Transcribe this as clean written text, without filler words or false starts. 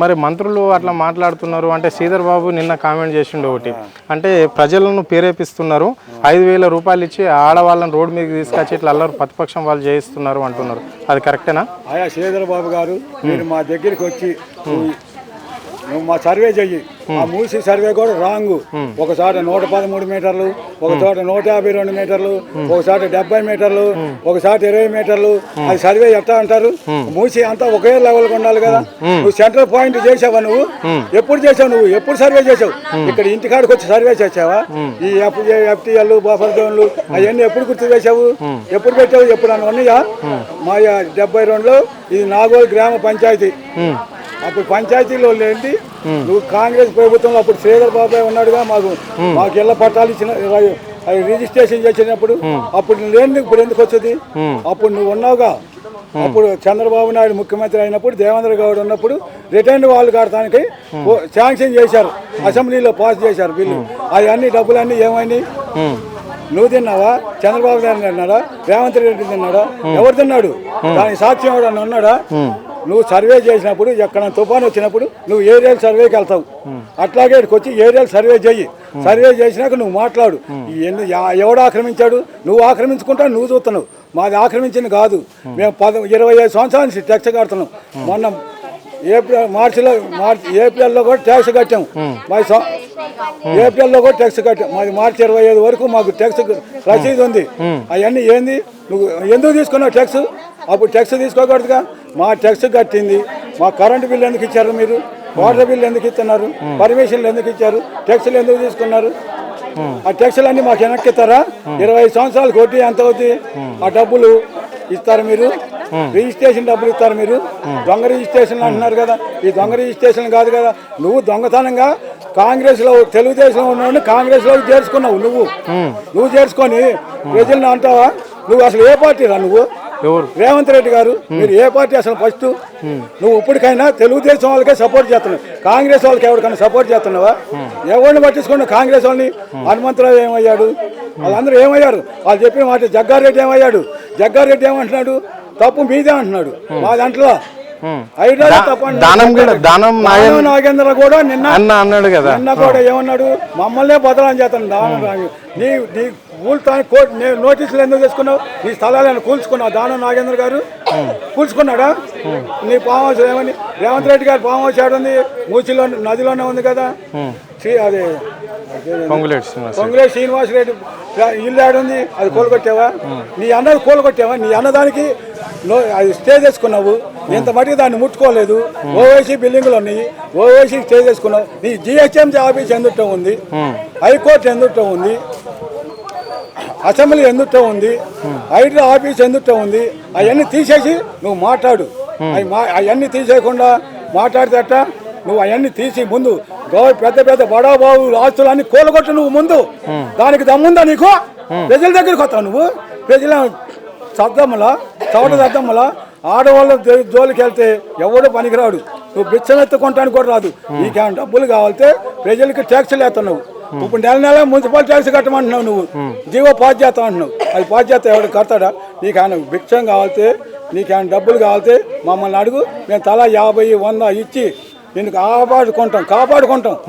మరి మంత్రులు అట్లా మాట్లాడుతున్నారు అంటే శ్రీధర్ బాబు నిన్న కామెంట్ చేసిండు ఒకటి అంటే ప్రజలను ప్రేరేపిస్తున్నారు 5,000 రూపాయలు ఇచ్చి ఆడవాళ్ళని రోడ్డు మీదకి తీసుకొచ్చి ఇట్లా అల్లరు ప్రతిపక్షం వాళ్ళు చేయిస్తున్నారు అంటున్నారు. అది కరెక్టేనా? అయ్యా శ్రీధర్ బాబు గారు మీరు మా దగ్గరికి వచ్చి నువ్వు మా సర్వే చెయ్యి. ఆ మూసి సర్వే కూడా రాంగ్. ఒకసారి 113 మీటర్లు, ఒకసారి 152 మీటర్లు, ఒకసారి 70 మీటర్లు, ఒకసారి 20 మీటర్లు. అది సర్వే ఎట్లా అంటారు? మూసి అంతా ఒకే లెవెల్ ఉండాలి కదా. నువ్వు సెంట్రల్ పాయింట్ చేసావా? నువ్వు ఎప్పుడు చేసావు? నువ్వు ఎప్పుడు సర్వే చేసావు? ఇక్కడ ఇంటికాడికి వచ్చి సర్వే చేసావా? ఈ FTL బఫర్ జోన్లు అవన్నీ ఎప్పుడు గుర్తు చేసావు? ఎప్పుడు పెట్టావు? ఎప్పుడు అని ఉన్నాయా? మా 72లో ఇది నాగోల్ గ్రామ పంచాయతీ. అప్పుడు పంచాయతీలో ఏంటి నువ్వు కాంగ్రెస్ ప్రభుత్వంలో అప్పుడు శ్రీధర్ బాబాయ్ ఉన్నాడుగా. మాకు ఇళ్ల పట్టాలు ఇచ్చిన అవి రిజిస్ట్రేషన్ చేసినప్పుడు అప్పుడు లేని ఇప్పుడు ఎందుకు వచ్చేది? అప్పుడు నువ్వు ఉన్నావుగా. అప్పుడు చంద్రబాబు నాయుడు ముఖ్యమంత్రి అయినప్పుడు దేవేంద్ర గౌడ్ ఉన్నప్పుడు రిటర్న్ వాళ్ళు కడటానికి శాంక్షన్ చేశారు, అసెంబ్లీలో పాస్ చేశారు బిల్లు. అవన్నీ డబ్బులన్నీ ఏమైంది? నువ్వు తిన్నావా? చంద్రబాబు నాయుడు తిన్నాడా? రేవంత్ రెడ్డి తిన్నాడా? ఎవరు తిన్నాడు? దానికి సాక్ష్యం ఎవడన్నా ఉన్నాడా? నువ్వు సర్వే చేసినప్పుడు ఎక్కడ తుఫాను వచ్చినప్పుడు నువ్వు ఏరియల్ సర్వేకి వెళ్తావు. అట్లాగే ఇక్కడికి వచ్చి ఏరియల్ సర్వే చెయ్యి. సర్వే చేసినాక నువ్వు మాట్లాడు. ఎవడు ఆక్రమించాడు? నువ్వు ఆక్రమించుకుంటా నువ్వు చూస్తున్నావు. మాది ఆక్రమించింది కాదు. మేము 25 సంవత్సరాల నుంచి ట్యాక్స్ కడుతున్నాం. మొన్న ఏప్రిల్లో కూడా ట్యాక్స్ కట్టాము. ఏప్రిల్లో కూడా ట్యాక్స్ కట్టాం. మాది మార్చి 25 వరకు మాకు ట్యాక్స్ రసీదు ఉంది. అవన్నీ ఏంది? నువ్వు ఎందుకు తీసుకున్నావు ట్యాక్స్? అప్పుడు ట్యాక్స్ తీసుకోకూడదుగా. మా ట్యాక్స్ కట్టింది. మా కరెంటు బిల్లు ఎందుకు ఇచ్చారు? మీరు వాటర్ బిల్లు ఎందుకు ఇస్తున్నారు? పర్మిషన్లు ఎందుకు ఇచ్చారు? ట్యాక్స్లు ఎందుకు తీసుకున్నారు? ఆ ట్యాక్స్లు అన్నీ మాకు వెనక్కి ఇస్తారా? 25 సంవత్సరాలకు వడ్డీ ఎంత అవుతుంది? ఆ డబ్బులు ఇస్తారు మీరు. రిజిస్ట్రేషన్ డబ్బులు ఇస్తారు మీరు. దొంగ రిజిస్ట్రేషన్ అంటున్నారు కదా. ఈ దొంగ రిజిస్ట్రేషన్ కాదు కదా. నువ్వు దొంగతనంగా కాంగ్రెస్లో తెలుగుదేశంలో ఉన్నావు, కాంగ్రెస్లో చేర్చుకున్నావు. నువ్వు చేర్చుకొని ప్రజలను అంటావా? నువ్వు అసలు ఏ పార్టీ రా? నువ్వు రేవంత్ రెడ్డి గారు మీరు ఏ పార్టీ అసలు? ఫస్ట్ నువ్వు ఇప్పటికైనా తెలుగుదేశం వాళ్ళకే సపోర్ట్ చేస్తున్నావు. కాంగ్రెస్ వాళ్ళకి ఎవరికైనా సపోర్ట్ చేస్తున్నావా? ఎవరిని పట్టించుకున్నావు? కాంగ్రెస్ వాళ్ళని. హనుమంతరావు ఏమయ్యాడు? వాళ్ళందరూ ఏమయ్యారు? వాళ్ళు చెప్పిన మాట. జగ్గారెడ్డి ఏమయ్యాడు? జగ్గారెడ్డి ఏమంటున్నాడు? తప్పు మీదే అంటున్నాడు. మా దాంట్లో నాగేంద్ర కూడా నిన్న అన్నాడు కదా. నిన్న కూడా ఏమన్నాడు? మమ్మల్నే బదలాన్ని చేస్తాను. దానం నీ కూల్తానికి నోటీసులు ఎందుకు తీసుకున్నావు? నీ స్థలాలను కూల్చుకున్నావు. దానం నాగేంద్ర గారు కూల్చుకున్నాడా? నీ ఫామ్ హౌస్ ఏమని? రేవంత్ రెడ్డి గారు ఫామ్ హౌస్ ఏడుంది? మూచిలో నదిలోనే ఉంది కదా. అదే పొంగులేటి శ్రీనివాసరెడ్డి ఇల్లు ఆడుంది. అది కూలగొట్టావా? నీ అన్నది కూలగొట్టావా? నీ అన్నదానికి అది స్టే చేసుకున్నావు. ఇంత మటుకు దాన్ని ముట్టుకోలేదు. ఓవైసీ బిల్డింగ్లు ఉన్నాయి. ఓవైసీ స్టే చేసుకున్నావు. నీ GHMC ఆఫీస్ ఎందుటో ఉంది, హైకోర్టు ఎందుటో ఉంది, అసెంబ్లీ ఎందుటో ఉంది, హైడ్రా ఆఫీస్ ఎందుటో ఉంది. అవన్నీ తీసేసి నువ్వు మాట్లాడు. అవన్నీ తీసేయకుండా మాట్లాడితేట నువ్వు అవన్నీ తీసి ముందు పెద్ద పెద్ద బడాబాబు ఆస్తులన్నీ కూలగొట్టు. నువ్వు ముందు దానికి దమ్ముందా నీకు? ప్రజల దగ్గరికి వస్తావు నువ్వు. ప్రజల సద్దమ్మలా చోట సద్దమ్మలా ఆడవాళ్ళ జోలికి వెళ్తే ఎవడో పనికిరాడు. నువ్వు బిచ్చం ఎత్తుకుంటానికి కూడా రాదు. నీకేమైనా డబ్బులు కావాలితే ప్రజలకి ట్యాక్సులు వేస్తున్నావు. ఇప్పుడు నెల నెల మున్సిపల్ ట్యాక్స్ కట్టమంటున్నావు. నువ్వు జీవో పాస్ చేస్తావు అంటున్నావు. అది పాస్ చేస్తే ఎవడు కడతాడా? నీకేమైనా బిచ్చం కావాలితే, నీకేమైనా డబ్బులు కావాలితే మమ్మల్ని అడుగు. మేము తలా 50, 100 ఇచ్చి నిన్ను కాపాడుకుంటాం.